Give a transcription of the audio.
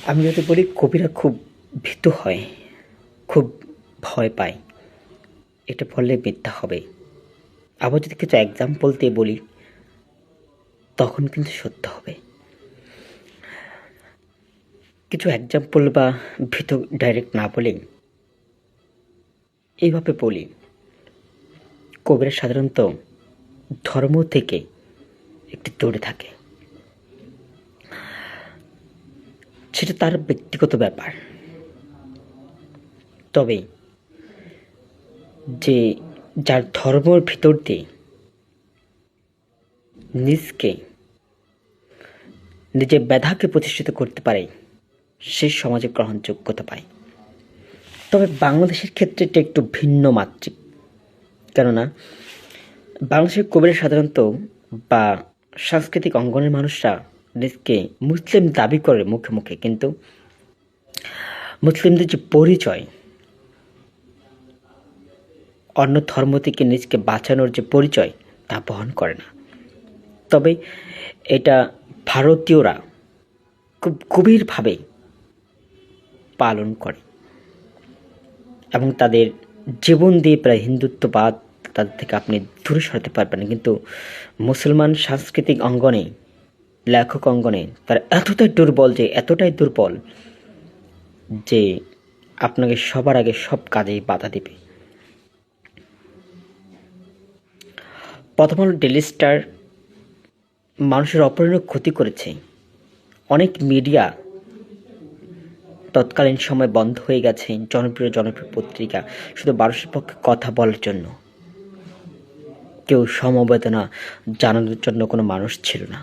আমি যদি বলি কবিরা খুব ভীতু হয়, খুব ভয় পায়, এটা বললে মিথ্যা হবে। আবার যদি কিছু এক্সাম্পল দিয়ে বলি তখন কিন্তু সত্য হবে। কিছু এক্সাম্পল বা ভীতু ডাইরেক্ট না বলেই এইভাবে বলি, কবিরা সাধারণত ধর্ম থেকে একটু দূরে থাকে। সেটা তার ব্যক্তিগত ব্যাপার। তবে যে যার ধর্মের ভিতর দিয়ে নিজকে নিজের মেধাকে প্রতিষ্ঠিত করতে পারে, সে সমাজে গ্রহণযোগ্যতা পায়। তবে বাংলাদেশের ক্ষেত্রে এটা একটু ভিন্ন মাত্রিক। কেননা বাংলাদেশের কবিরা সাধারণত বা সাংস্কৃতিক অঙ্গনের মানুষরা নিজকে মুসলিম দাবি করে মুখে মুখে, কিন্তু মুসলিমদের যে পরিচয়, অন্য ধর্ম থেকে নিজকে বাঁচানোর যে পরিচয়, তা বহন করে না। তবে এটা ভারতীয়রা খুব গভীরভাবে পালন করে এবং তাদের জীবন দিয়ে প্রায় হিন্দুত্ববাদ তাদের থেকে আপনি দূরে সরাতে পারবেন না। কিন্তু মুসলমান সাংস্কৃতিক অঙ্গনে, লেখক অঙ্গনে তারা এতটাই দুর্বল যে আপনাকে সবার আগে সব কাজেই বাধা দেবে। প্রথম আলো ডেইলি স্টার মানুষের অপরিণত ক্ষতি করেছে। অনেক মিডিয়া তৎকালীন সময় বন্ধ হয়ে গেছে, জনপ্রিয় পত্রিকা শুধু মানুষের পক্ষে কথা বলার জন্য। কেউ সমবেদনা জানানোর জন্য কোনো মানুষ ছিল না।